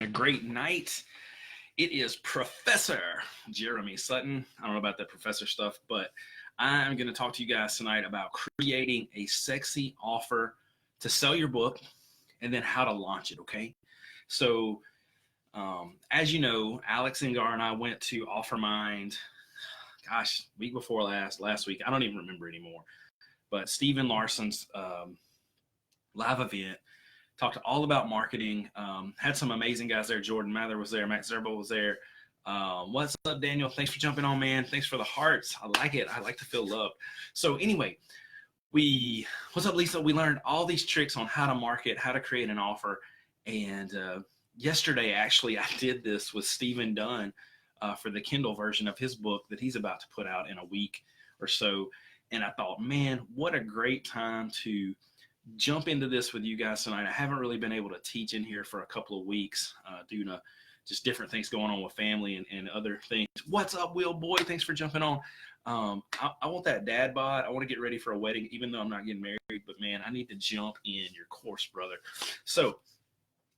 A great night. It is Professor Jeremy Sutton. I don't know about that professor stuff, but I'm going to talk to you guys tonight about creating a sexy offer to sell your book and then how to launch it, okay? So, as you know, Alex Ingar and I went to OfferMind, week before last week. I don't even remember anymore. But Stephen Larson's live event talked all about marketing. Had some amazing guys there. Jordan Mather was there. Matt Zerbo was there. What's up, Daniel? Thanks for jumping on, man. Thanks for the hearts. I like it. I like to feel loved. So anyway, what's up, Lisa? We learned all these tricks on how to market, how to create an offer. And yesterday, actually, I did this with Stephen Dunn for the Kindle version of his book that he's about to put out in a week or so. And I thought, man, what a great time to jump into this with you guys tonight. I haven't really been able to teach in here for a couple of weeks due to just different things going on with family and other things. What's up, Will Boy? Thanks for jumping on. I want that dad bod. I want to get ready for a wedding, even though I'm not getting married. But, man, I need to jump in your course, brother. So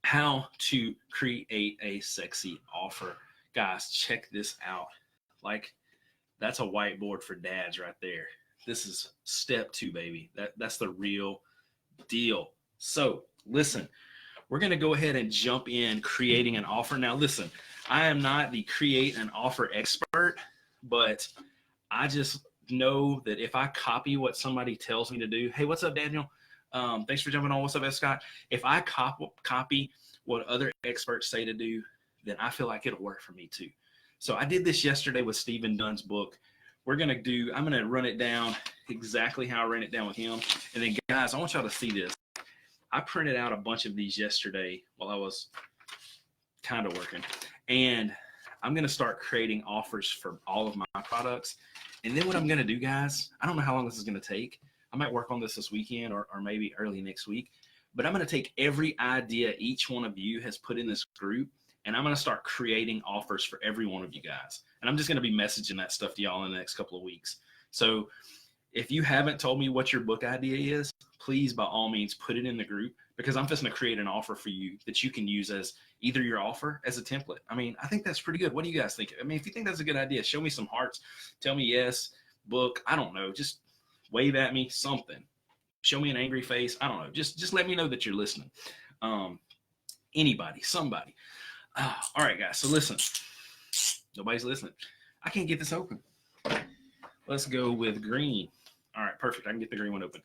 how to create a sexy offer. Guys, check this out. Like, that's a whiteboard for dads right there. This is step 2, baby. That's the real deal. So listen, we're going to go ahead and jump in creating an offer. Now listen, I am not the create an offer expert, but I just know that if I copy what somebody tells me to do, hey, what's up, Daniel? Thanks for jumping on. What's up, F. Scott? If I copy what other experts say to do, then I feel like it'll work for me too. So I did this yesterday with Stephen Dunn's book. I'm going to run it down exactly how I ran it down with him. And then, guys, I want y'all to see this. I printed out a bunch of these yesterday while I was kind of working. And I'm going to start creating offers for all of my products. And then what I'm going to do, guys, I don't know how long this is going to take. I might work on this weekend or maybe early next week. But I'm going to take every idea each one of you has put in this group, and I'm going to start creating offers for every one of you guys. And I'm just going to be messaging that stuff to y'all in the next couple of weeks. So if you haven't told me what your book idea is, please, by all means, put it in the group, because I'm just going to create an offer for you that you can use as either your offer as a template. I mean, I think that's pretty good. What do you guys think? I mean, if you think that's a good idea, show me some hearts. Tell me yes, book. I don't know. Just wave at me, something. Show me an angry face. I don't know. Just let me know that you're listening. Anybody, somebody. All right, guys. So listen. Nobody's listening. I can't get this open. Let's go with green. All right, perfect. I can get the green one open.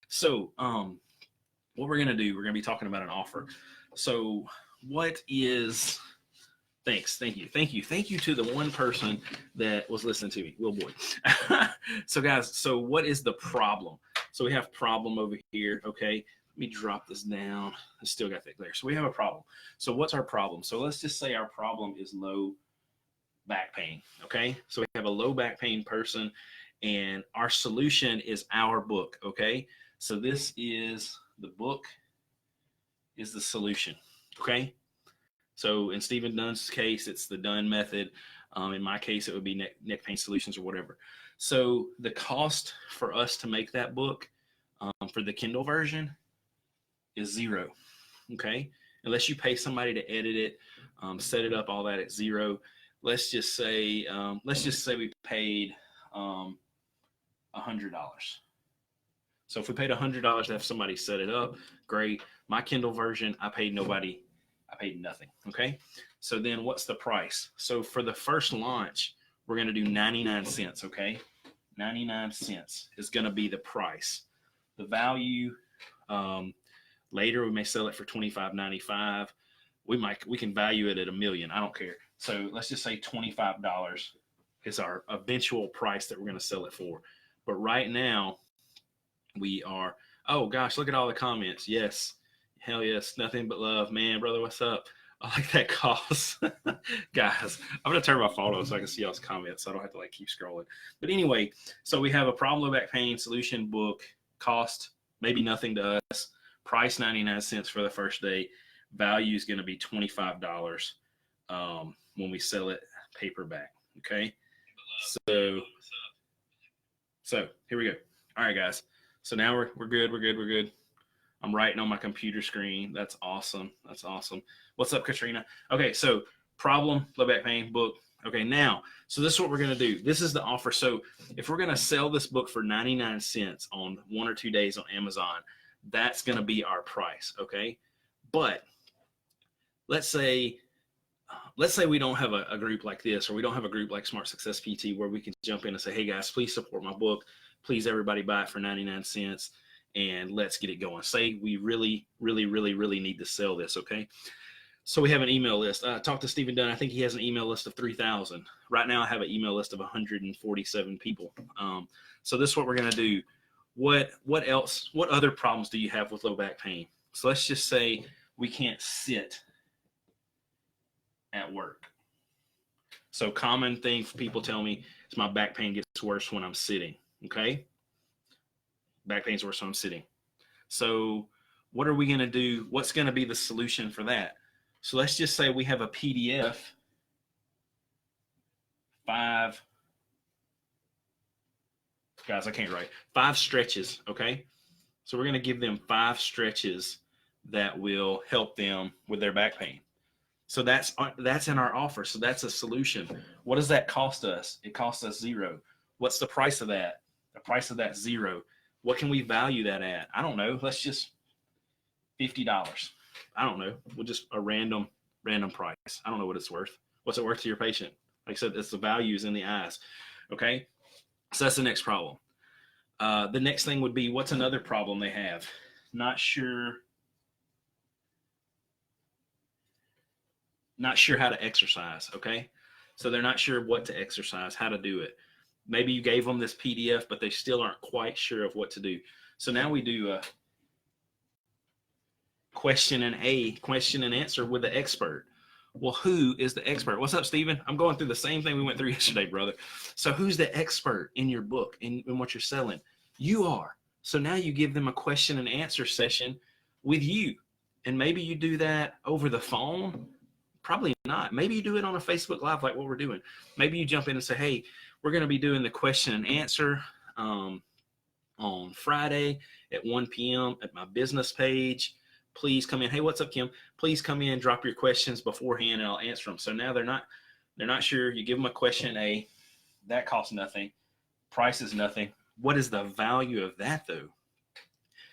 So what we're going to do, we're going to be talking about an offer. So what is, thank you to the one person that was listening to me, Will Boy. So guys, so what is the problem? So we have problem over here, okay? Let me drop this down. I still got that glare. So we have a problem. So what's our problem? So let's just say our problem is low back pain, okay? So we have a low back pain person, and our solution is our book, okay? So this is the book, is the solution, okay? So in Stephen Dunn's case, it's the Dunn method. In my case, it would be neck pain solutions or whatever. So the cost for us to make that book for the Kindle version is $0, okay? Unless you pay somebody to edit it, set it up, all that, it's $0. Let's just say we paid $100. So if we paid $100 to have somebody set it up, great. My Kindle version, I paid nothing, okay? So then what's the price? So for the first launch, we're going to do 99 cents, okay? 99 cents is going to be the price. The value, later we may sell it for $25.95. We can value it at $1 million. I don't care. So let's just say $25 is our eventual price that we're going to sell it for. But right now we are, oh gosh, look at all the comments. Yes. Hell yes. Nothing but love, man, brother. What's up? I like that cost. Guys, I'm going to turn my photo so I can see y'all's comments so I don't have to like keep scrolling. But anyway, so we have a problem low back pain solution book, cost maybe nothing to us, price 99 cents for the first day. Value is going to be $25 when we sell it paperback. Okay. So here we go. All right, guys. So now we're good. I'm writing on my computer screen. That's awesome. What's up, Katrina? Okay, so problem, low back pain, book. Okay, now, so this is what we're going to do. This is the offer. So if we're going to sell this book for 99 cents on 1 or 2 days on Amazon, that's going to be our price, okay? But let's say we don't have a group like this, or we don't have a group like Smart Success PT where we can jump in and say, hey guys, please support my book. Please everybody buy it for 99 cents and let's get it going. Say we really, really, really, really need to sell this, okay? So we have an email list. Talk to Stephen Dunn. I think he has an email list of 3,000. Right now I have an email list of 147 people. So this is what we're going to do. What else? What other problems do you have with low back pain? So let's just say we can't sit at work. So common thing people tell me is my back pain gets worse when I'm sitting, okay? Back pain's worse when I'm sitting. So what are we going to do? What's going to be the solution for that? So let's just say we have a PDF, 5 stretches, okay? So we're going to give them 5 stretches that will help them with their back pain. So that's in our offer. So that's a solution. What does that cost us? It costs us $0. What's the price of that? The price of that $0. What can we value that at? I don't know. Let's just $50. I don't know. We'll just a random price. I don't know what it's worth. What's it worth to your patient? Like I said, it's the values in the eyes. Okay. So that's the next problem. The next thing would be, what's another problem they have? Not sure how to exercise. Okay. So they're not sure what to exercise, how to do it. Maybe you gave them this PDF, but they still aren't quite sure of what to do. So now we do a question and answer with the expert. Well, who is the expert? What's up, Stephen? I'm going through the same thing we went through yesterday, brother. So who's the expert in your book, in what you're selling? You are. So now you give them a question and answer session with you. And maybe you do that over the phone. Probably not. Maybe you do it on a Facebook Live like what we're doing. Maybe you jump in and say, hey, we're going to be doing the question and answer on Friday at 1 p.m. at my business page. Please come in. Hey, what's up, Kim? Please come in, drop your questions beforehand, and I'll answer them. So now they're not sure. You give them a question A. That costs nothing. Price is nothing. What is the value of that, though?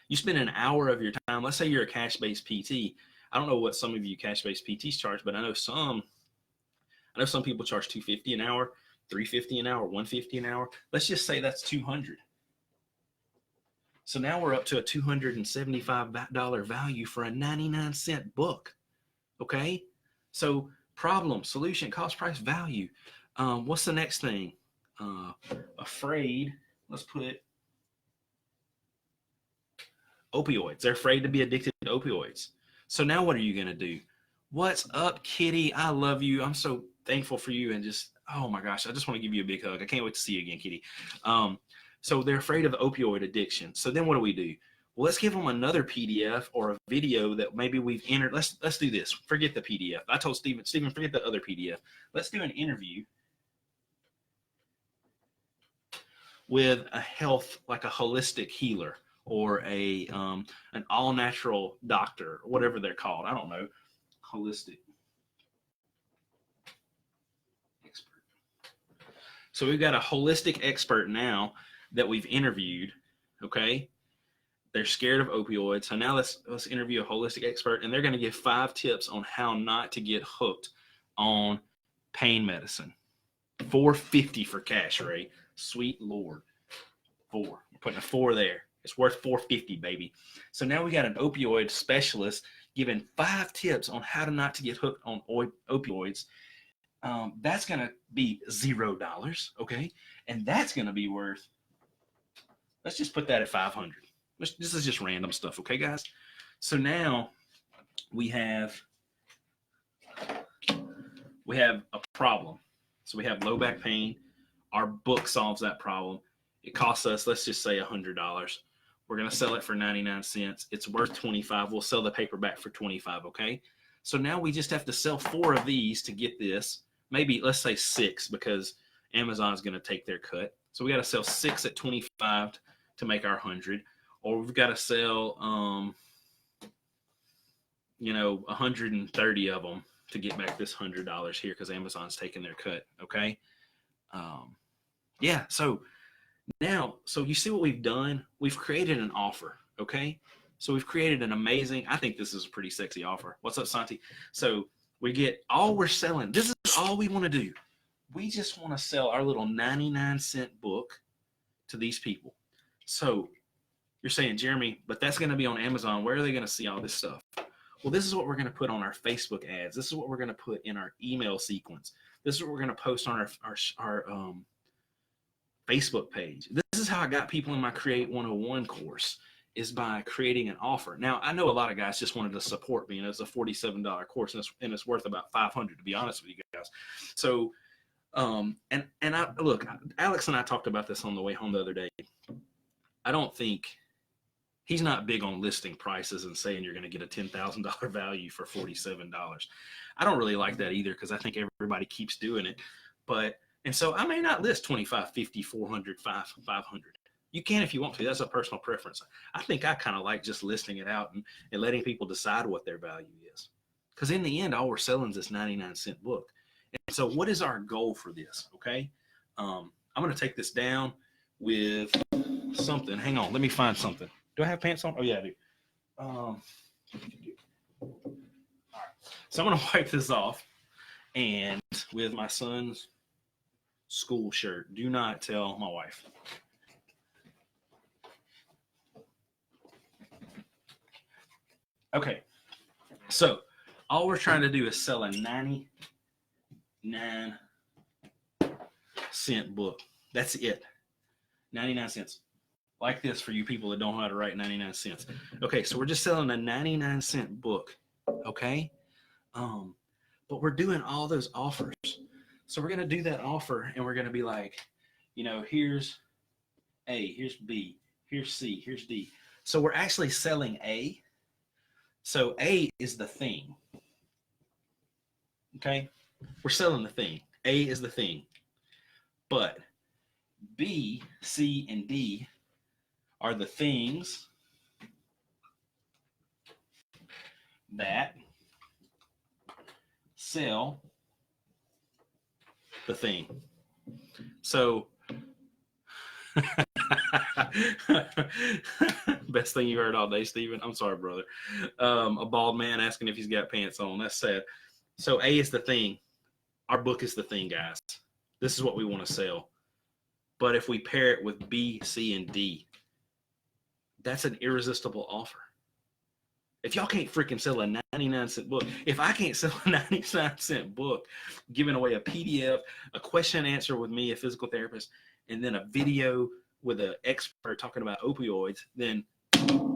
You spend an hour of your time. Let's say you're a cash-based PT. I don't know what some of you cash-based PTs charge, but I know some people charge $250 an hour, $350 an hour, $150 an hour. Let's just say that's $200. So now we're up to a $275 value for a 99-cent book. Okay? So problem, solution, cost, price, value. What's the next thing? Afraid. Let's put opioids. They're afraid to be addicted to opioids. So now what are you going to do? What's up, Kitty? I love you. I'm so thankful for you. And just, oh my gosh, I just want to give you a big hug. I can't wait to see you again, Kitty. So they're afraid of opioid addiction. So then what do? Well, let's give them another PDF or a video that maybe we've entered. Let's do this. Forget the PDF. I told Stephen, forget the other PDF. Let's do an interview with a holistic healer or an all-natural doctor, or whatever they're called. I don't know. Holistic expert. So we've got a holistic expert now that we've interviewed, okay? They're scared of opioids. So now let's interview a holistic expert, and they're going to give 5 tips on how not to get hooked on pain medicine. $450 for cash, Ray. Sweet Lord. 4. We're putting a 4 there. It's worth $450, baby. So now we got an opioid specialist giving 5 tips on how to not to get hooked on opioids. That's going to be $0, okay? And that's going to be worth, let's just put that at $500. This is just random stuff, okay, guys? So now we have a problem. So we have low back pain. Our book solves that problem. It costs us, let's just say $100. We're going to sell it for 99 cents. It's worth 25. We'll sell the paperback for 25, okay? So now we just have to sell 4 of these to get this. Maybe, let's say 6, because Amazon's going to take their cut. So we got to sell 6 at 25 to make our 100. Or we've got to sell 130 of them to get back this $100 here because Amazon's taking their cut. Okay. Yeah. So you see what we've done? We've created an offer. Okay. So we've created an amazing, I think this is a pretty sexy offer. What's up, Santi? So we're selling. This is all we want to do. We just want to sell our little 99-cent book to these people. So you're saying, Jeremy, but that's going to be on Amazon. Where are they going to see all this stuff? Well, this is what we're going to put on our Facebook ads. This is what we're going to put in our email sequence. This is what we're going to post on our Facebook page. This is how I got people in my Create 101 course, is by creating an offer. Now, I know a lot of guys just wanted to support me, and it's a $47 course, and it's worth about $500, to be honest with you guys. So, look, Alex and I talked about this on the way home the other day. I don't think he's not big on listing prices and saying you're going to get a $10,000 value for $47. I don't really like that either because I think everybody keeps doing it. And so I may not list 25, 50, 400, 500. You can if you want to. That's a personal preference. I think I kind of like just listing it out and letting people decide what their value is. Because in the end, all we're selling is this 99-cent book. And so what is our goal for this? Okay. I'm going to take this down with something. Hang on. Let me find something. Do I have pants on? Oh, yeah, I do. All right. So I'm going to wipe this off. And with my son's school shirt. Do not tell my wife. Okay. So all we're trying to do is sell a 99-cent book. That's it. 99 cents. Like this for you people that don't know how to write 99 cents. Okay, so we're just selling a 99-cent book. Okay? But we're doing all those offers. So we're going to do that offer, and we're going to be like, here's A, here's B, here's C, here's D. So we're actually selling A. So A is the thing. Okay? We're selling the thing. A is the thing. But B, C, and D are the things that sell the thing. So best thing you heard all day, Stephen. I'm sorry, brother. A bald man asking if he's got pants on. That's sad. So A is the thing. Our book is the thing, guys. This is what we want to sell. But if we pair it with B, C, and D, that's an irresistible offer. If y'all can't freaking sell a 99-cent book, if I can't sell a 99-cent book, giving away a PDF, a question and answer with me, a physical therapist, and then a video with an expert talking about opioids, then,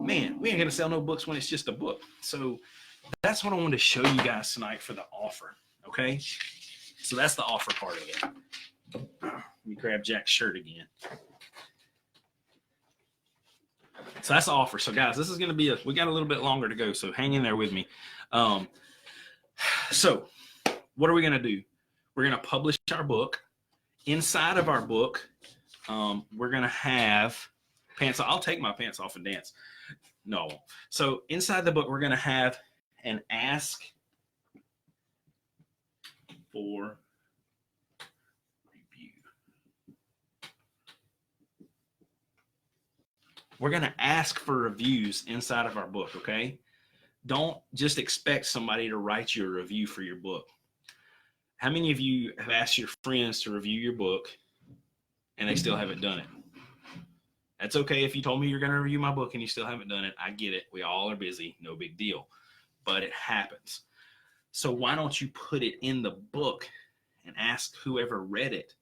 man, we ain't going to sell no books when it's just a book. So that's what I wanted to show you guys tonight for the offer, okay? So that's the offer part of it. Let me grab Jack's shirt again. So that's the offer. So guys, this is going to be we got a little bit longer to go, so hang in there with me. So what are we going to do? We're going to publish our book. Inside of our book, we're going to have pants. I'll take my pants off and dance. No, I won't. So inside the book, we're going to have an ask for review. We're going to ask for reviews inside of our book, okay? Don't just expect somebody to write you a review for your book. How many of you have asked your friends to review your book and they still haven't done it? That's okay if you told me you're going to review my book and you still haven't done it. I get it. We all are busy. No big deal. But it happens. So why don't you put it in the book and ask whoever read it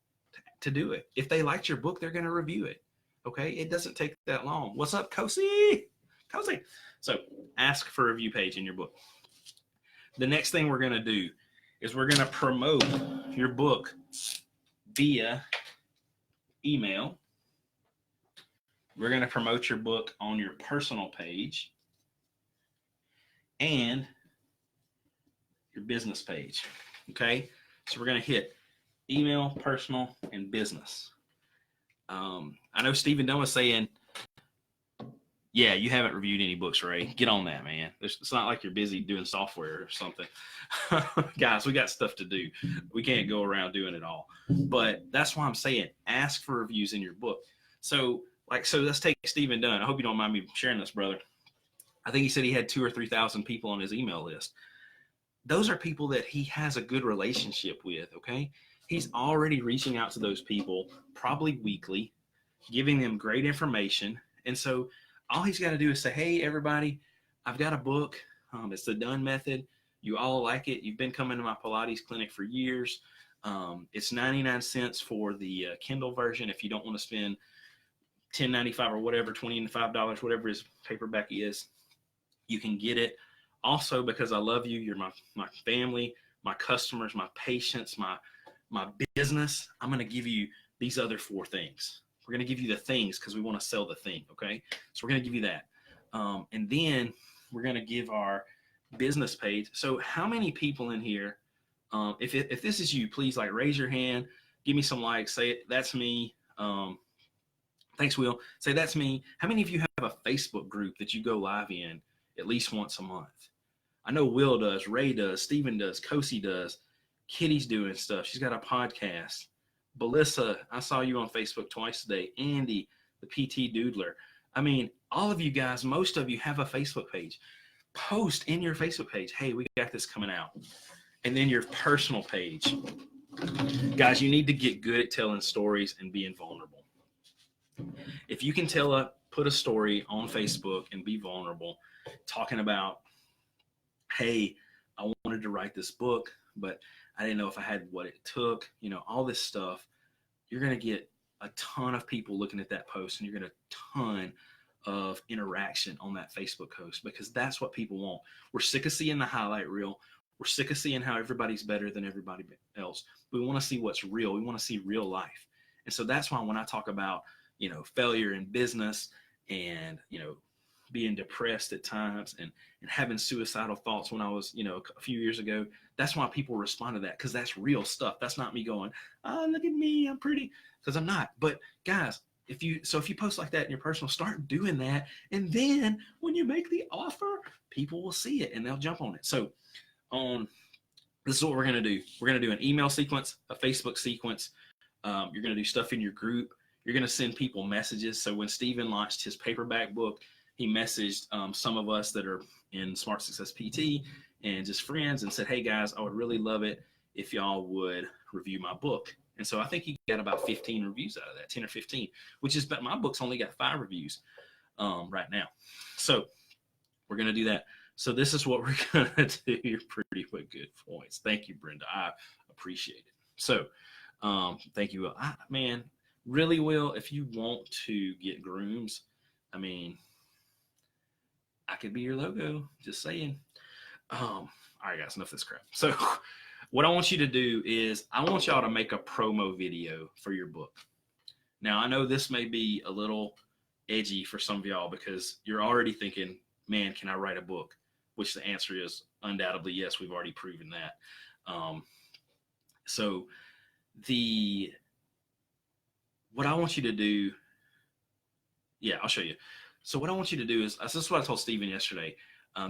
to do it? If they liked your book, they're going to review it. Okay? It doesn't take that long. What's up, Kosi? Kosi. So ask for a review page in your book. The next thing we're going to do is we're going to promote your book via email. We're going to promote your book on your personal page and your business page. Okay? So we're going to hit email, personal, and business. I know Stephen Dunn was saying, Yeah, you haven't reviewed any books, Ray. Get on that, man. It's not like you're busy doing software or something. Guys, we got stuff to do. We can't go around doing it all. But that's why I'm saying ask for reviews in your book. So let's take Stephen Dunn. I hope you don't mind me sharing this, brother. I think he said he had 2,000 or 3,000 people on his email list. Those are people that he has a good relationship with, okay? He's already reaching out to those people, probably weekly, giving them great information. And so all he's got to do is say, hey, everybody, I've got a book. It's the Dunn Method. You all like it. You've been coming to my Pilates clinic for years. It's 99 cents for the Kindle version. If you don't want to spend $10.95 or whatever, $25, whatever his paperback is, you can get it. Also, because I love you, you're my family, my customers, my patients, my business, I'm going to give you these other 4 things. We're going to give you the things because we want to sell the thing, okay? So we're going to give you that. And then we're going to give our business page. So how many people in here, if this is you, please raise your hand, give me some likes, say it, that's me. Thanks, Will. Say that's me. How many of you have a Facebook group that you go live in at least once a month? I know Will does, Ray does, Steven does, Kosi does, Kitty's doing stuff. She's got a podcast. Belissa, I saw you on Facebook twice today. Andy, the PT Doodler. I mean, all of you guys, most of you have a Facebook page. Post in your Facebook page, hey, we got this coming out. And then your personal page. Guys, you need to get good at telling stories and being vulnerable. If you can put a story on Facebook and be vulnerable, talking about, hey, I wanted to write this book, but I didn't know if I had what it took, all this stuff, you're going to get a ton of people looking at that post, and you're going to ton of interaction on that Facebook post, because that's what people want. We're sick of seeing the highlight reel. We're sick of seeing how everybody's better than everybody else. We want to see what's real. We want to see real life. And so that's why when I talk about, failure in business and, being depressed at times and having suicidal thoughts when I was, a few years ago, that's why people respond to that, because that's real stuff. That's not me going, oh, look at me, I'm pretty, because I'm not. But guys, if you post like that in your personal, start doing that. And then when you make the offer, people will see it and they'll jump on it. So this is what we're going to do. We're going to do an email sequence, a Facebook sequence. You're going to do stuff in your group. You're going to send people messages. So when Stephen launched his paperback book, he messaged some of us that are in Smart Success PT and just friends and said, hey guys, I would really love it if y'all would review my book. And so I think he got about 15 reviews out of that, 10 or 15, which is, but my book's only got 5 reviews right now. So we're going to do that. So this is what we're going to do. You're pretty good points. Thank you, Brenda. I appreciate it. So thank you, Will. Man, really, Will, if you want to get grooms, I mean, I could be your logo, just saying. All right, guys, enough of this crap. So what I want you to do is I want y'all to make a promo video for your book. Now, I know this may be a little edgy for some of y'all because you're already thinking, man, can I write a book? Which the answer is undoubtedly yes. We've already proven that. What I want you to do, yeah, I'll show you. So what I want you to do is, this is what I told Stephen yesterday.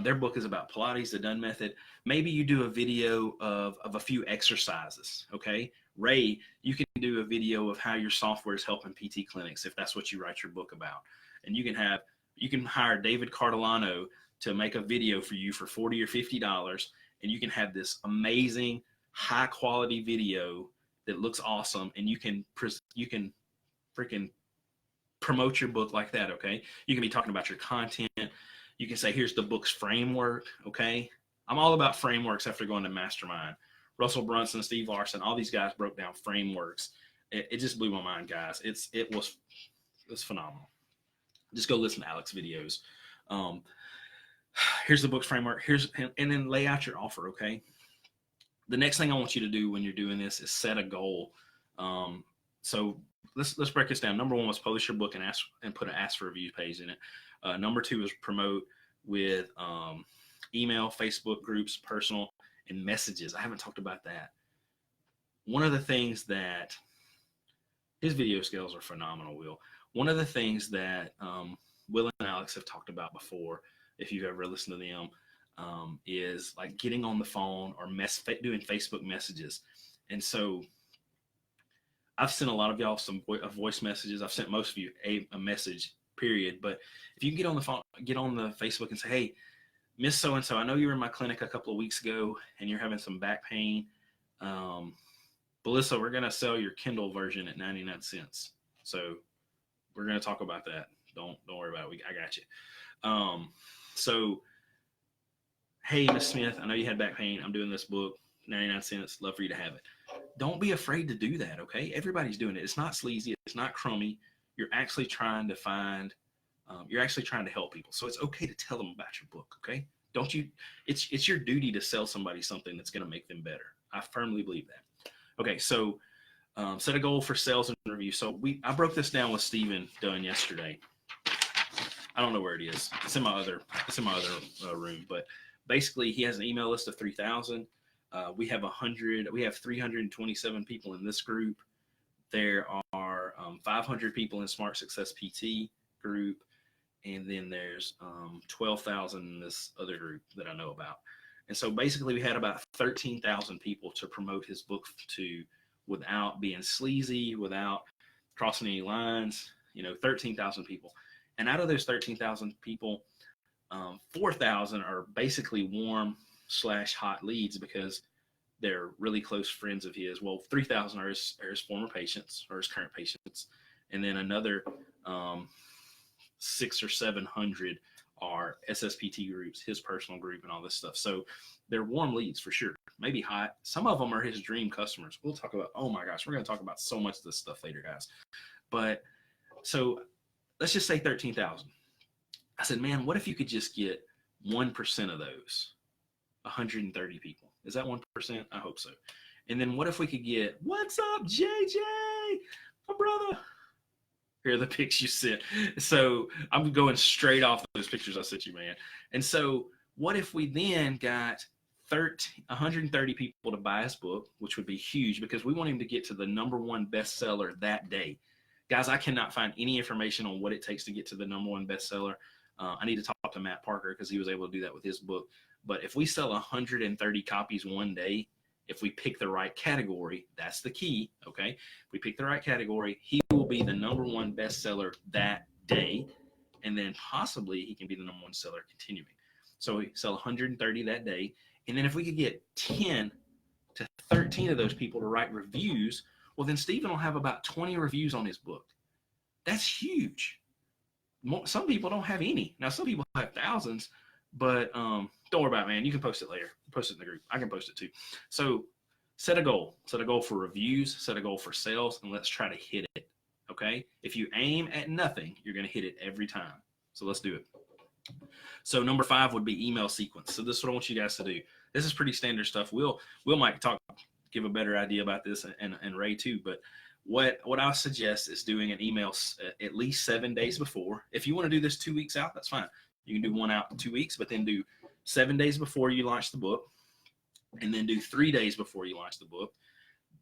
Their book is about Pilates, the Dunn Method. Maybe you do a video of a few exercises, okay? Ray, you can do a video of how your software is helping PT clinics if that's what you write your book about. And you can hire David Cardellano to make a video for you for $40 or $50, and you can have this amazing, high quality video that looks awesome, and you can freaking promote your book like that, okay? You can be talking about your content. You can say, here's the book's framework, okay? I'm all about frameworks after going to Mastermind. Russell Brunson, Steve Larson, all these guys broke down frameworks. It just blew my mind, guys. It was phenomenal. Just go listen to Alex videos. Here's the book's framework. And then lay out your offer, okay? The next thing I want you to do when you're doing this is set a goal. So let's break this down. Number 1 was publish your book and put an ask for review page in it. Number 2 is promote with email, Facebook groups, personal, and messages. I haven't talked about that. One of the things that his video skills are phenomenal, Will. One of the things that Will and Alex have talked about before, if you've ever listened to them, is like getting on the phone or doing Facebook messages. And so I've sent a lot of y'all some voice messages. I've sent most of you a message, period. But if you can get on the phone, get on the Facebook and say, hey, Miss So-and-so, I know you were in my clinic a couple of weeks ago and you're having some back pain. Melissa, we're going to sell your Kindle version at 99 cents. So we're going to talk about that. Don't worry about it. I got you. So, hey, Miss Smith, I know you had back pain. I'm doing this book, 99 cents. Love for you to have it. Don't be afraid to do that, okay? Everybody's doing it. It's not sleazy. It's not crummy. You're actually trying to help people. So it's okay to tell them about your book, okay? Don't you? It's your duty to sell somebody something that's going to make them better. I firmly believe that. Okay, so set a goal for sales and review. So I broke this down with Stephen Dunn yesterday. I don't know where it is. It's in my other room. But basically, he has an email list of 3,000. We have 327 people in this group. There are 500 people in Smart Success PT group, and then there's 12,000 in this other group that I know about. And so basically, we had about 13,000 people to promote his book to, without being sleazy, without crossing any lines. 13,000 people. And out of those 13,000 people, 4,000 are basically warm/hot leads because they're really close friends of his. Well, 3,000 are his former patients or his current patients. And then another 600 or 700 are SSPT groups, his personal group and all this stuff. So they're warm leads for sure. Maybe hot. Some of them are his dream customers. We'll talk about, oh my gosh, we're going to talk about so much of this stuff later, guys. But so let's just say 13,000. I said, man, what if you could just get 1% of those? 130 people. Is that 1%? I hope so. And then what if we could get, what's up, JJ? My brother. Here are the pics you sent. So I'm going straight off those pictures I sent you, man. And so what if we then got 130 people to buy his book, which would be huge because we want him to get to the #1 bestseller that day. Guys, I cannot find any information on what it takes to get to the #1 bestseller. I need to talk to Matt Parker because he was able to do that with his book. But if we sell 130 copies one day, if we pick the right category, that's the key, okay? If we pick the right category, he will be the #1 bestseller that day, and then possibly he can be the #1 seller continuing. So we sell 130 that day, and then if we could get 10 to 13 of those people to write reviews, well, then Stephen will have about 20 reviews on his book. That's huge. Some people don't have any. Now, some people have thousands, but don't worry about it, man. You can post it later. Post it in the group. I can post it too. So set a goal. Set a goal for reviews. Set a goal for sales, and let's try to hit it, okay? If you aim at nothing, you're going to hit it every time. So let's do it. So number 5 would be email sequence. So this is what I want you guys to do. This is pretty standard stuff. Will might give a better idea about this, and Ray too, but what I suggest is doing an email at least 7 days before. If you want to do this 2 weeks out, that's fine. You can do one out in 2 weeks, but then do 7 days before you launch the book, and then do 3 days before you launch the book.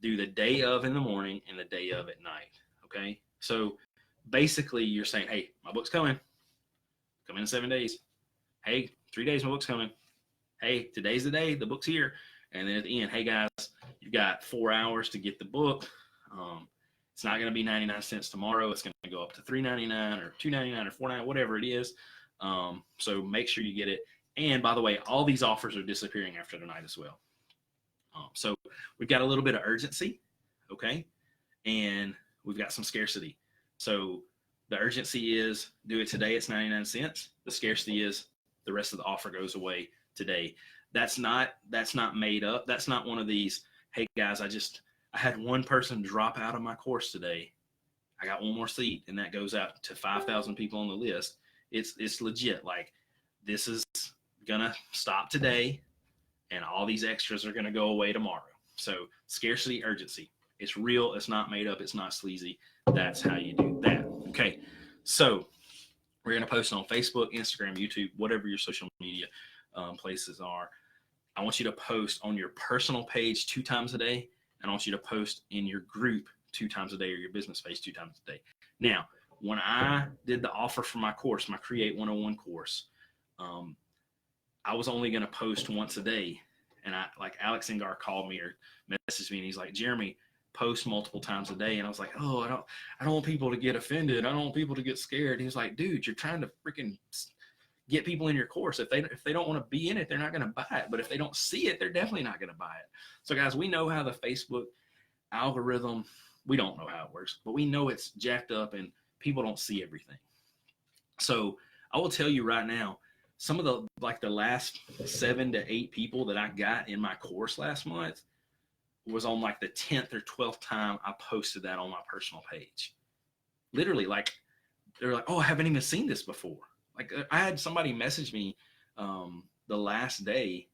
Do the day of in the morning and the day of at night, okay? So basically you're saying, hey, my book's coming. Come in 7 days. Hey, 3 days, my book's coming. Hey, today's the day, the book's here. And then at the end, hey guys, you've got 4 hours to get the book. It's not going to be 99 cents tomorrow. It's going to go up to $3.99 or $2.99 or $4.99, whatever it is. So make sure you get it. And by the way, all these offers are disappearing after tonight as well. So we've got a little bit of urgency, okay? And we've got some scarcity. So the urgency is do it today. It's 99 cents. The scarcity is the rest of the offer goes away today. That's not made up. That's not one of these, hey guys, I had one person drop out of my course today. I got one more seat, and that goes out to 5,000 people on the list. It's legit. Like, this is gonna stop today, and all these extras are gonna go away tomorrow. So scarcity, urgency. It's real. It's not made up. It's not sleazy. That's how you do that. Okay. So we're gonna post it on Facebook, Instagram, YouTube, whatever your social media places are. I want you to post on your personal page 2 times a day. And I want you to post in your group 2 times a day, or your business page 2 times a day. Now, When I did the offer for my course, my Create 101 course, um, I was only going to post once a day. And I, like, Alex Engar called me or messaged me, and he's like, Jeremy, post multiple times a day. And I was like, oh, I don't want people to get offended. I don't want people to get scared. He was like, dude, you're trying to freaking get people in your course. If they don't want to be in it, they're not going to buy it. But if they don't see it, they're definitely not going to buy it. So guys, we know how the Facebook algorithm, we don't know how it works, but we know it's jacked up and people don't see everything. So I will tell you right now, some of the last 7 to 8 people that I got in my course last month was on like the 10th or 12th time I posted that on my personal page. Literally, like, they're like, oh, I haven't even seen this before. Like, I had somebody message me the last day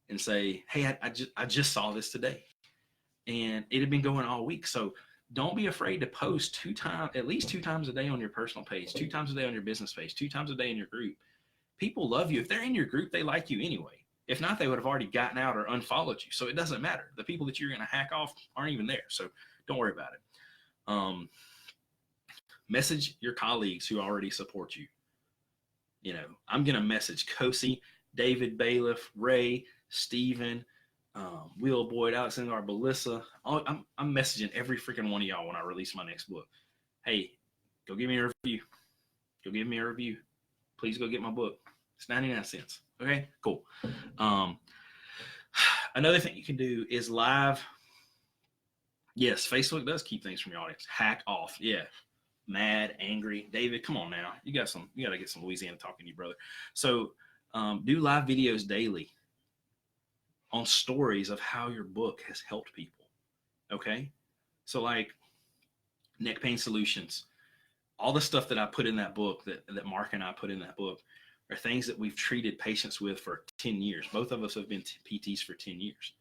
and say, hey, I just saw this today. And it had been going all week. So don't be afraid to post at least 2 times a day on your personal page, 2 times a day on your business page, 2 times a day in your group. People love you. If they're in your group, they like you anyway. If not, they would have already gotten out or unfollowed you. So it doesn't matter. The people that you're going to hack off aren't even there. So don't worry about it. Message your colleagues who already support you. You know, I'm going to message Kosi, David Bailiff, Ray, Steven, Will Boyd, Alex Engar, Belissa. I'm messaging every freaking one of y'all when I release my next book. Hey, go give me a review. Go give me a review. Please go get my book. It's 99 cents. Okay, cool. Another thing you can do is live. Yes, Facebook does keep things from your audience. Hack off. Yeah. Mad, angry. David, come on now. You got to get some Louisiana talking to you, brother. So do live videos daily on stories of how your book has helped people. Okay? So like neck pain solutions, all the stuff that I put in that book, that Mark and I put in that book, are things that we've treated patients with for 10 years. Both of us have been PTs for 10 years.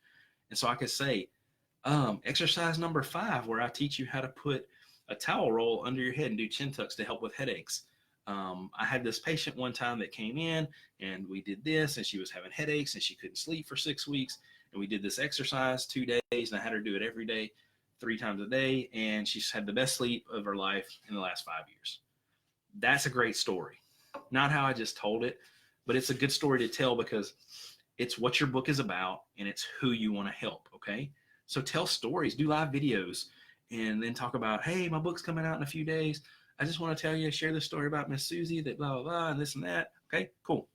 And so I could say, exercise number 5, where I teach you how to put a towel roll under your head and do chin tucks to help with headaches. I had this patient one time that came in and we did this, and she was having headaches and she couldn't sleep for 6 weeks. And we did this exercise 2 days, and I had her do it every day, 3 times a day. And she's had the best sleep of her life in the last 5 years. That's a great story. Not how I just told it, but it's a good story to tell because it's what your book is about and it's who you want to help. Okay. So tell stories, do live videos, and then talk about, hey, my book's coming out in a few days. I just want to tell you, share this story about Miss Susie that blah, blah, blah, and this and that. Okay, cool.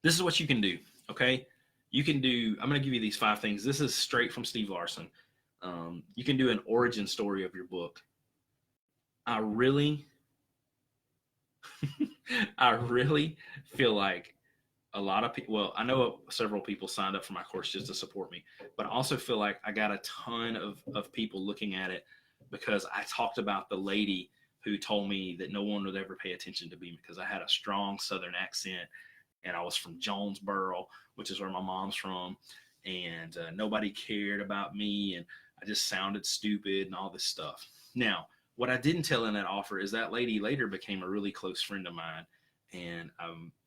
This is what you can do. Okay. You can do, I'm going to give you these 5 things. This is straight from Steve Larson. You can do an origin story of your book. I really feel like a lot of people, well, I know several people signed up for my course just to support me, but I also feel like I got a ton of people looking at it because I talked about the lady who told me that no one would ever pay attention to me because I had a strong Southern accent and I was from Jonesboro, which is where my mom's from, and nobody cared about me and I just sounded stupid and all this stuff. Now, what I didn't tell in that offer is that lady later became a really close friend of mine, and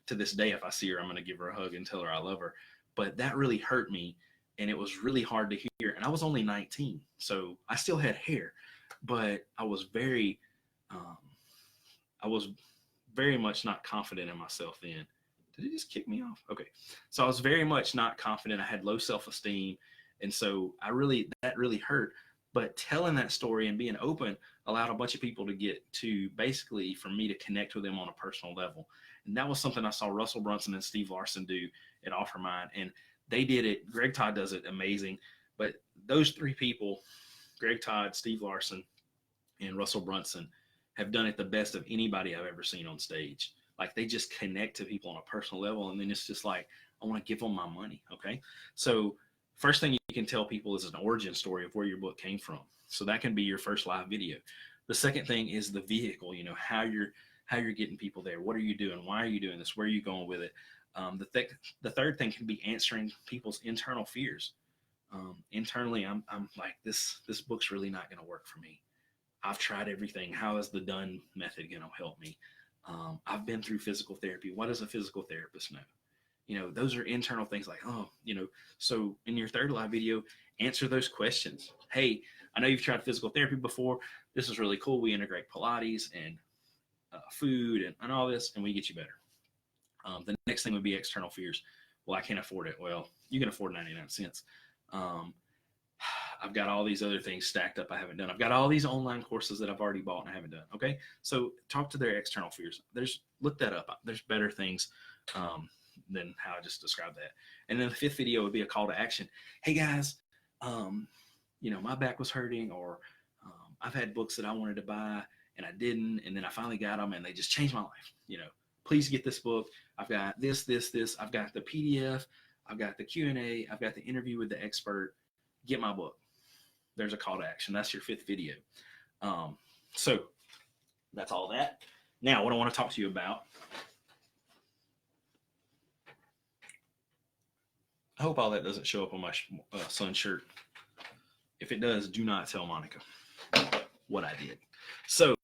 to this day, if I see her, I'm going to give her a hug and tell her I love her. But that really hurt me, and it was really hard to hear. And I was only 19, so I still had hair, but I was very much not confident in myself then. Did it just kick me off? Okay. So I was very much not confident. I had low self-esteem, and so that really hurt. But telling that story and being open allowed a bunch of people to get to, basically, for me to connect with them on a personal level. And that was something I saw Russell Brunson and Steve Larson do at OfferMind. And they did it. Greg Todd does it amazing. But those 3 people, Greg Todd, Steve Larson, and Russell Brunson, have done it the best of anybody I've ever seen on stage. Like, they just connect to people on a personal level. And then it's just like, I want to give them my money. Okay. So first thing you can tell people is an origin story of where your book came from. So that can be your first live video. The second thing is the vehicle, how you're getting people there. What are you doing? Why are you doing this? Where are you going with it? The third thing can be answering people's internal fears. Internally, I'm like, this book's really not going to work for me. I've tried everything. How is the done method going to help me? I've been through physical therapy. What does a physical therapist know? Those are internal things like, so in your third live video, answer those questions. Hey, I know you've tried physical therapy before. This is really cool. We integrate Pilates and food and all this, and we get you better. The next thing would be external fears. Well, I can't afford it. Well, you can afford 99 cents. I've got all these other things stacked up I haven't done. I've got all these online courses that I've already bought and I haven't done. Okay. So talk to their external fears. Look that up. There's better things than how I just described that. And then the fifth video would be a call to action. Hey guys, my back was hurting, or I've had books that I wanted to buy and I didn't. And then I finally got them and they just changed my life. Please get this book. I've got this. I've got the PDF. I've got the Q&A. I've got the interview with the expert. Get my book. There's a call to action. That's your fifth video. So that's all that. Now, what I want to talk to you about, I hope all that doesn't show up on my son's shirt. If it does, do not tell Monica what I did. So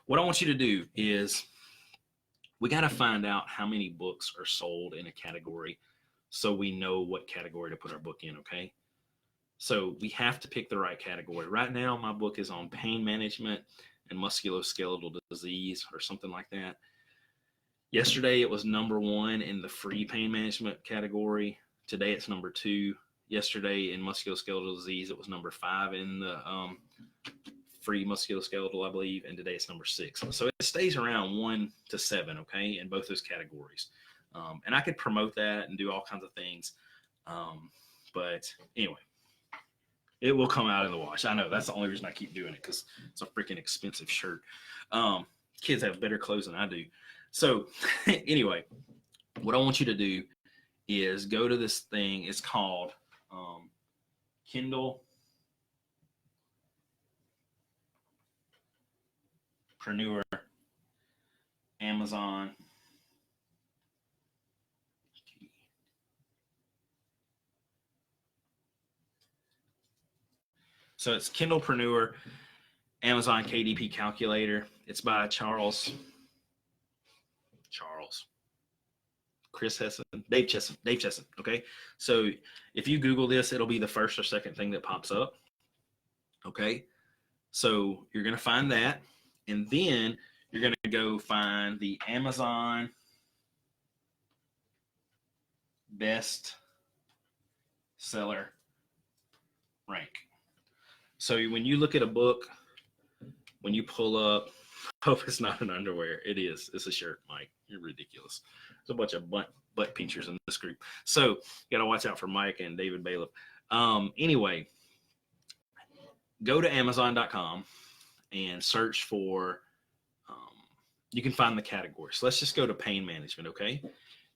what I want you to do is, we got to find out how many books are sold in a category so we know what category to put our book in, okay? So we have to pick the right category. Right now, my book is on pain management and musculoskeletal disease or something like that. Yesterday, it was number 1 in the free pain management category. Today, it's number 2. Yesterday, in musculoskeletal disease, it was number 5 in the free musculoskeletal, I believe, and today it's number 6. So it stays around 1 to 7, okay, in both those categories. And I could promote that and do all kinds of things. But anyway, it will come out in the wash. I know that's the only reason I keep doing it, because it's a freaking expensive shirt. Kids have better clothes than I do. So anyway, what I want you to do is go to this thing. It's called Kindlepreneur, Amazon. So it's Kindlepreneur, Amazon KDP calculator. It's by Chris Hesson, Dave Chesson. Okay. So if you Google this, it'll be the first or second thing that pops up. Okay. So you're going to find that. And then you're going to go find the Amazon best seller rank. So when you look at a book, when you pull up, hope it's not an underwear. It is. It's a shirt, Mike. You're ridiculous. There's a bunch of butt pinchers in this group. So you got to watch out for Mike and David Bailiff. Anyway, go to Amazon.com and search for, you can find the category. So let's just go to pain management, okay?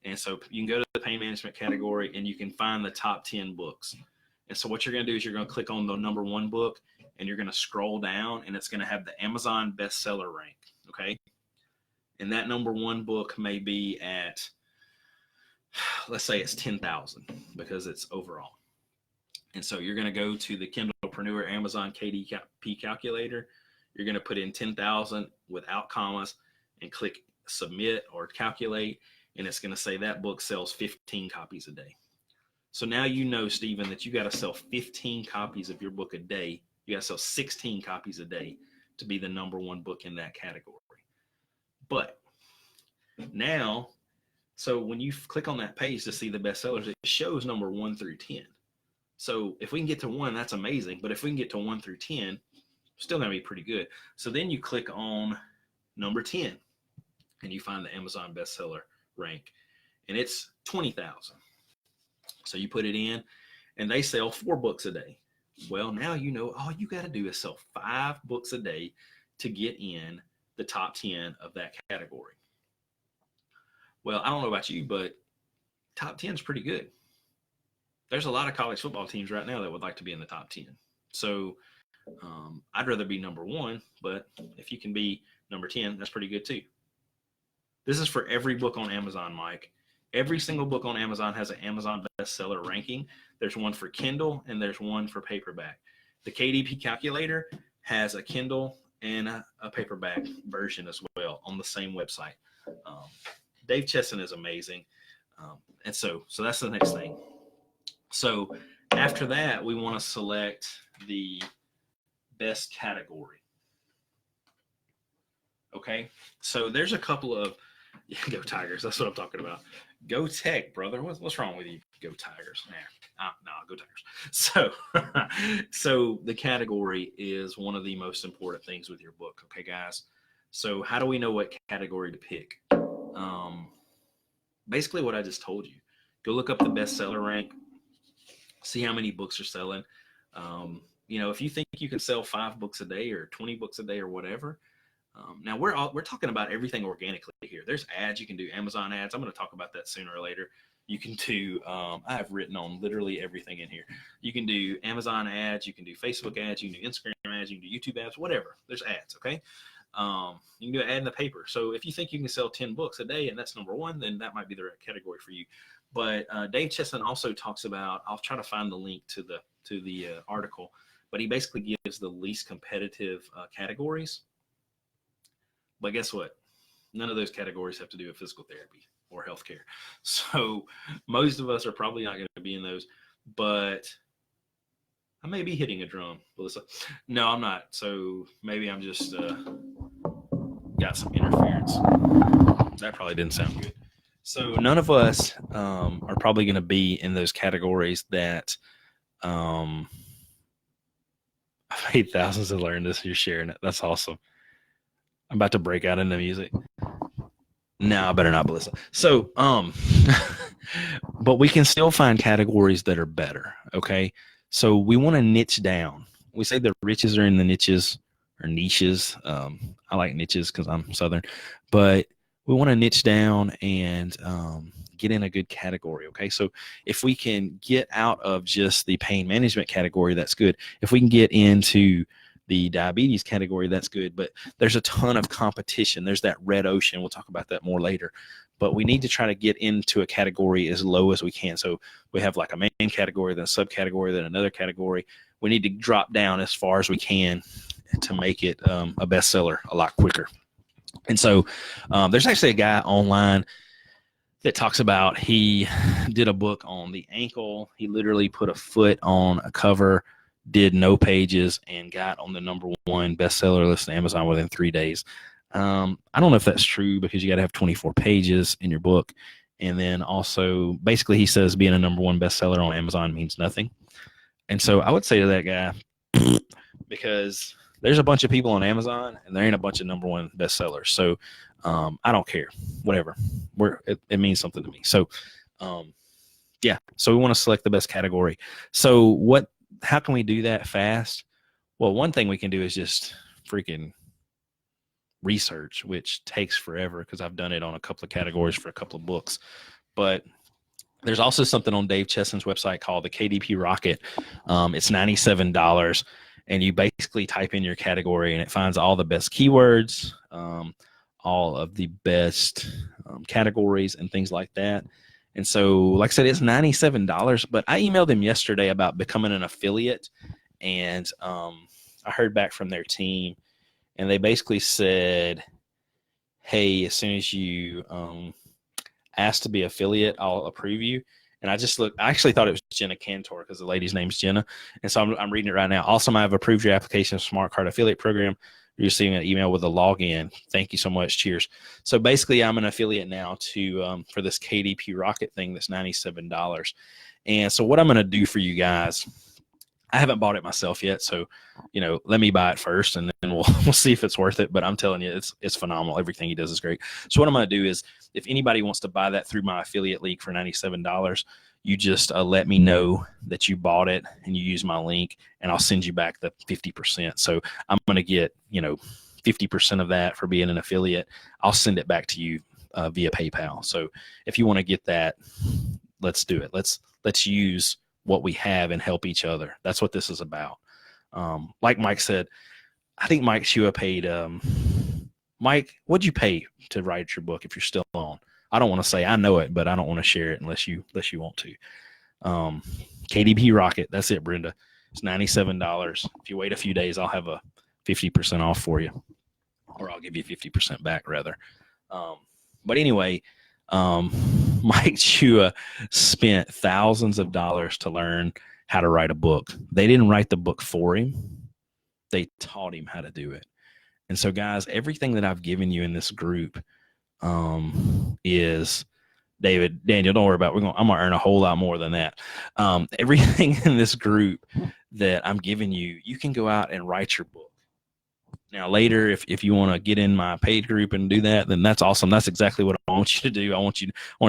And so you can go to the pain management category and you can find the top 10 books. And so what you're going to do is you're going to click on the number 1 book and you're going to scroll down and it's going to have the Amazon bestseller rank, okay? And that number 1 book may be at, let's say it's 10,000 because it's overall. And so you're going to go to the Kindlepreneur Amazon KDP calculator. You're going to put in 10,000 without commas and click submit or calculate. And it's going to say that book sells 15 copies a day. So now you know, Stephen, that you got to sell 15 copies of your book a day. You got to sell 16 copies a day to be the number 1 book in that category. But now, so when you click on that page to see the bestsellers, it shows number 1 through 10. So if we can get to 1, that's amazing. But if we can get to 1 through 10, still going to be pretty good. So then you click on number 10 and you find the Amazon bestseller rank and it's 20,000. So you put it in and they sell 4 books a day. Well, now you know all you got to do is sell 5 books a day to get in the top 10 of that category. Well, I don't know about you, but top 10 is pretty good. There's a lot of college football teams right now that would like to be in the top 10. So I'd rather be number 1, but if you can be number 10, that's pretty good too. This is for every book on Amazon, Mike. Every single book on Amazon has an Amazon bestseller ranking. There's one for Kindle and there's one for paperback. The KDP calculator has a Kindle and a paperback version as well on the same website. Dave Chesson is amazing. And so that's the next thing. So after that, we want to select the best category. Okay, so there's a couple of go Tigers. That's what I'm talking about. Go Tech, brother. What's wrong with you? Go Tigers. Nah, go Tigers. So, so the category is one of the most important things with your book. Okay, guys. So how do we know what category to pick? Basically what I just told you. Go look up the bestseller rank. See how many books are selling. If you think you can sell 5 books a day or 20 books a day or whatever. Now we're talking about everything organically here. There's ads you can do, Amazon ads. I'm going to talk about that sooner or later. You can do. I have written on literally everything in here. You can do Amazon ads. You can do Facebook ads. You can do Instagram ads. You can do YouTube ads. Whatever. There's ads. Okay. You can do an ad in the paper. So if you think you can sell 10 books a day and that's number one, then that might be the right category for you. But Dave Chesson also talks about. I'll try to find the link to the article. But he basically gives the least competitive categories. But guess what? None of those categories have to do with physical therapy or healthcare. So most of us are probably not going to be in those. But I may be hitting a drum, Melissa. No, I'm not. So maybe I'm just got some interference. That probably didn't sound good. So none of us are probably going to be in those categories that I paid thousands to learn this. You're sharing it. That's awesome. I'm about to break out into music. No, I better not, Melissa. So, but we can still find categories that are better. Okay. So we want to niche down. We say the riches are in the niches or niches. I like niches because I'm Southern, but we want to niche down and get in a good category. Okay. So if we can get out of just the pain management category, that's good. If we can get into the diabetes category, that's good. But there's a ton of competition. There's that red ocean. We'll talk about that more later. But we need to try to get into a category as low as we can. So we have like a main category, then a subcategory, then another category. We need to drop down as far as we can to make it a bestseller a lot quicker. And so there's actually a guy online that talks about, he did a book on the ankle. He literally put a foot on a cover, did no pages, and got on the #1 bestseller list on Amazon within 3 days. I don't know if that's true because you got to have 24 pages in your book. And then also, basically, he says being a #1 bestseller on Amazon means nothing. And so I would say to that guy, because there's a bunch of people on Amazon and there ain't a bunch of #1 bestsellers. So I don't care, whatever. It means something to me. So yeah, so we want to select the best category. So how can we do that fast? Well, one thing we can do is just freaking research, which takes forever because I've done it on a couple of categories for a couple of books. But there's also something on Dave Chesson's website called the KDP Rocket. It's $97, and you basically type in your category and it finds all the best keywords, all of the best categories and things like that. And so, like I said, it's $97, but I emailed him yesterday about becoming an affiliate, and I heard back from their team, and they basically said, hey, as soon as you ask to be affiliate, I'll approve you. And I actually thought it was Jenna Cantor because the lady's name's Jenna. And so I'm reading it right now. Also, I have approved your application of Smart Card Affiliate Program. You're receiving an email with a login. Thank you so much. Cheers. So basically, I'm an affiliate now for this KDP Rocket thing that's $97. And so what I'm going to do for you guys, I haven't bought it myself yet. So, let me buy it first and then we'll see if it's worth it. But I'm telling you, it's phenomenal. Everything he does is great. So what I'm going to do is, if anybody wants to buy that through my affiliate link for $97, you just let me know that you bought it and you use my link, and I'll send you back the 50%. So I'm going to get, 50% of that for being an affiliate. I'll send it back to you via PayPal. So if you want to get that, let's do it. Let's use what we have and help each other. That's what this is about. Like Mike said, I think Mike Shua paid, Mike, what'd you pay to write your book if you're still on? I don't want to say I know it, but I don't want to share it unless you want to. KDP Rocket, that's it, Brenda. It's $97. If you wait a few days, I'll have a 50% off for you, or I'll give you 50% back rather. But anyway, Mike Chua spent thousands of dollars to learn how to write a book. They didn't write the book for him. they taught him how to do it. And so, guys, everything that I've given you in this group is Daniel, don't worry about it. I'm gonna earn a whole lot more than that. Everything in this group that I'm giving you, you can go out and write your book. Now, later, if you want to get in my paid group and do that, then that's awesome. That's exactly what I want you to do. I want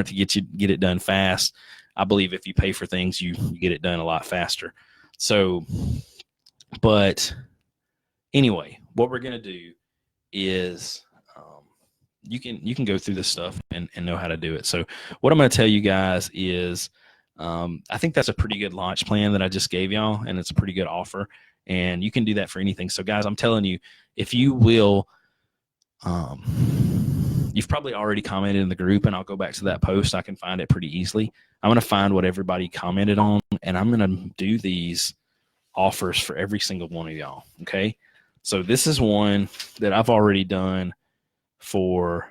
to get it done fast. I believe if you pay for things, you get it done a lot faster. So, but anyway, what we're gonna do is you can go through this stuff and know how to do it. So what I'm going to tell you guys is I think that's a pretty good launch plan that I just gave y'all, and it's a pretty good offer, and you can do that for anything. So guys, I'm telling you, if you will, you've probably already commented in the group, and I'll go back to that post. I can find it pretty easily. I'm going to find what everybody commented on, and I'm going to do these offers for every single one of y'all. Okay. So this is one that I've already done for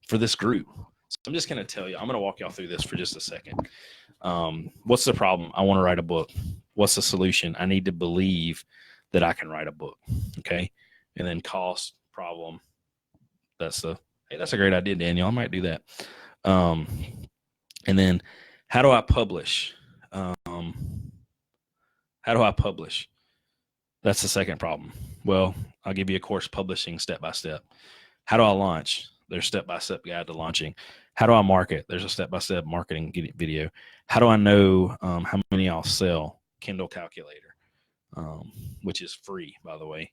this group. So I'm just going to tell you, I'm going to walk y'all through this for just a second. What's the problem? I want to write a book. What's the solution? I need to believe that I can write a book. Okay. And then cost, problem. Hey, that's a great idea, Daniel. I might do that. And then how do I publish? That's the second problem. Well, I'll give you a course publishing step-by-step. How do I launch? There's step-by-step guide to launching. How do I market? There's a step-by-step marketing video. How do I know how many I'll sell? Kindle calculator, which is free, by the way.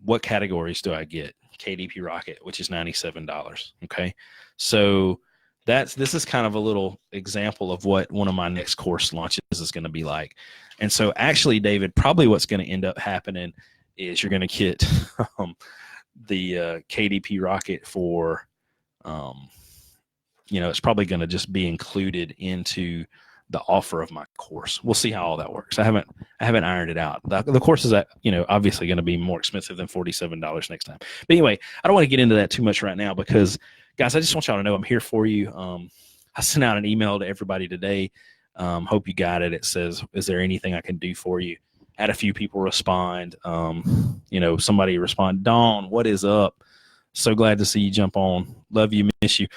What categories do I get? KDP Rocket, which is $97. Okay. So this is kind of a little example of what one of my next course launches is going to be like. And so actually, David, probably what's going to end up happening is you're going to get the KDP Rocket for, it's probably going to just be included into the offer of my course. We'll see how all that works. I haven't ironed it out. The course is obviously going to be more expensive than $47 next time. But anyway, I don't want to get into that too much right now because, guys, I just want y'all to know I'm here for you. I sent out an email to everybody today. Hope you got it. It says, is there anything I can do for you? Had a few people respond. Somebody respond, Dawn, what is up? So glad to see you jump on. Love you, miss you.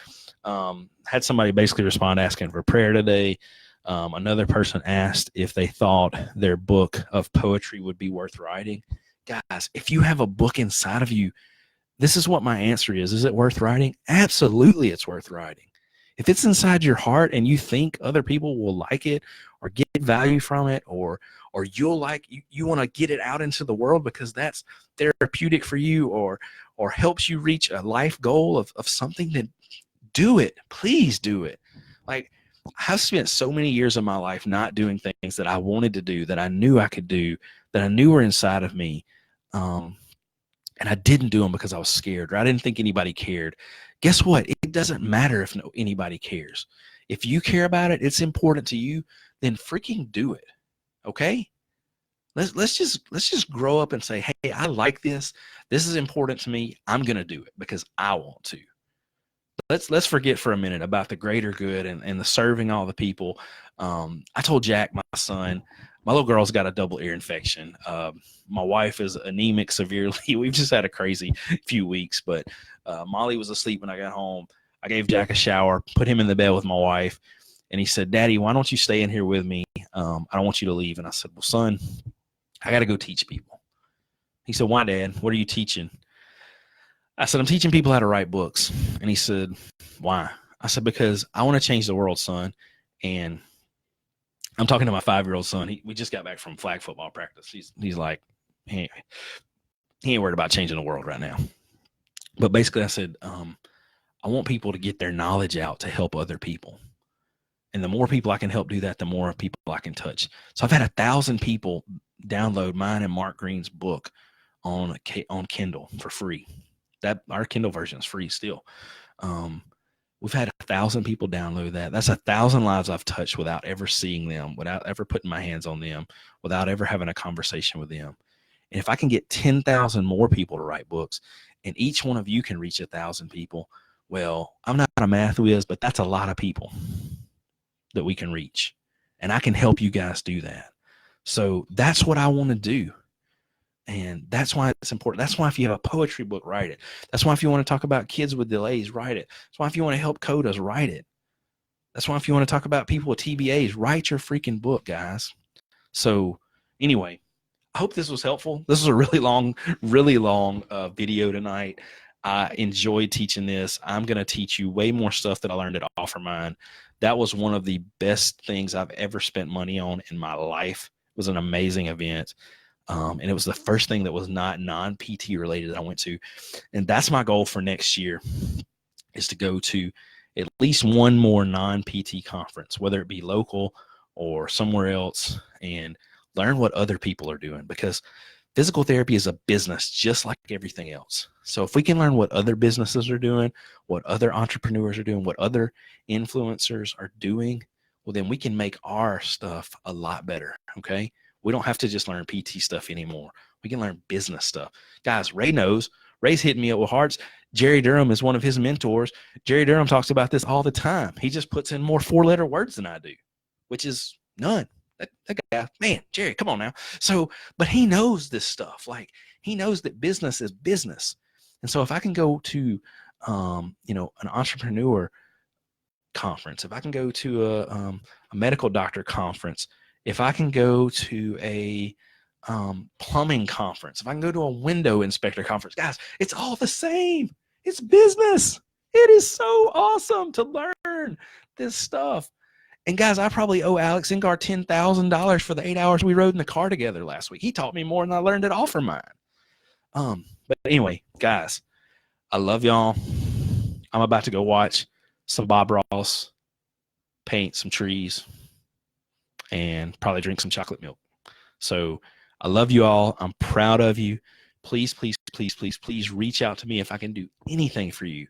Had somebody basically respond asking for prayer today. Another person asked if they thought their book of poetry would be worth writing. Guys, if you have a book inside of you, this is what my answer is. Is it worth writing? Absolutely, it's worth writing. If it's inside your heart and you think other people will like it or get value from it, or you'll you want to get it out into the world because that's therapeutic for you, or helps you reach a life goal of something, then do it. Please do it. Like, I've spent so many years of my life not doing things that I wanted to do, that I knew I could do, that I knew were inside of me. And I didn't do them because I was scared, or I didn't think anybody cared. Guess what? It doesn't matter if anybody cares. If you care about it, it's important to you, then freaking do it. Okay? Let's just grow up and say, hey, I like this. This is important to me. I'm going to do it because I want to. Let's forget for a minute about the greater good and the serving all the people. I told Jack, my son, my little girl's got a double ear infection. My wife is anemic severely. We've just had a crazy few weeks, but Molly was asleep when I got home. I gave Jack a shower, put him in the bed with my wife, and he said, Daddy, why don't you stay in here with me? I don't want you to leave. And I said, well, son, I got to go teach people. He said, why, Dad? What are you teaching? I said, I'm teaching people how to write books. And he said, why? I said, because I want to change the world, son. And I'm talking to my 5-year-old son. We just got back from flag football practice. He's like, he ain't worried about changing the world right now. But basically I said, I want people to get their knowledge out to help other people. And the more people I can help do that, the more people I can touch. So I've had 1,000 people download mine and Mark Green's book on Kindle for free. Our Kindle version is free still. We've had 1,000 people download that. That's 1,000 lives I've touched without ever seeing them, without ever putting my hands on them, without ever having a conversation with them. And if I can get 10,000 more people to write books, and each one of you can reach 1,000 people, well, I'm not a math whiz, but that's a lot of people that we can reach. And I can help you guys do that. So that's what I want to do. And that's why it's important. That's why if you have a poetry book, write it. That's why if you want to talk about kids with delays, write it. That's why if you want to help codas, write it. That's why if you want to talk about people with TBAs, write your freaking book, guys. So anyway, I hope this was helpful. This was a really long video tonight. I enjoyed teaching this. I'm going to teach you way more stuff that I learned at OfferMind. That was one of the best things I've ever spent money on in my life. It was an amazing event. And it was the first thing that was not non-PT related that I went to. And that's my goal for next year, is to go to at least one more non-PT conference, whether it be local or somewhere else, and learn what other people are doing, because physical therapy is a business just like everything else. So if we can learn what other businesses are doing, what other entrepreneurs are doing, what other influencers are doing, well, then we can make our stuff a lot better, okay? We don't have to just learn PT stuff anymore. We can learn business stuff. Guys, Ray knows. Ray's hitting me up with hearts. Jerry Durham is one of his mentors. Jerry Durham talks about this all the time. He just puts in more 4-letter words than I do, which is none. That guy, man, Jerry, come on now. So, but he knows this stuff. Like, he knows that business is business. And so if I can go to, an entrepreneur conference, if I can go to a medical doctor conference, if I can go to a plumbing conference, if I can go to a window inspector conference, guys, it's all the same. It's business. It is so awesome to learn this stuff. And guys, I probably owe Alex Ingar $10,000 for the 8 hours we rode in the car together last week. He taught me more than I learned at OfferMind. But anyway, guys, I love y'all. I'm about to go watch some Bob Ross paint some trees and probably drink some chocolate milk. So I love you all. I'm proud of you. Please, please, please, please, please reach out to me if I can do anything for you.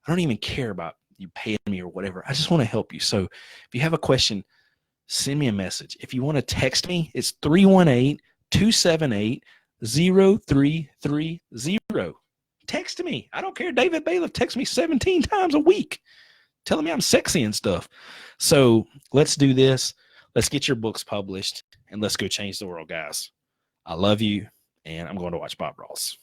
I don't even care about you paying me or whatever. I just want to help you. So if you have a question, send me a message. If you want to text me, it's 318-278-0330. Text me. I don't care. David Bailiff texts me 17 times a week telling me I'm sexy and stuff. So let's do this. Let's get your books published, and let's go change the world, guys. I love you, and I'm going to watch Bob Ross.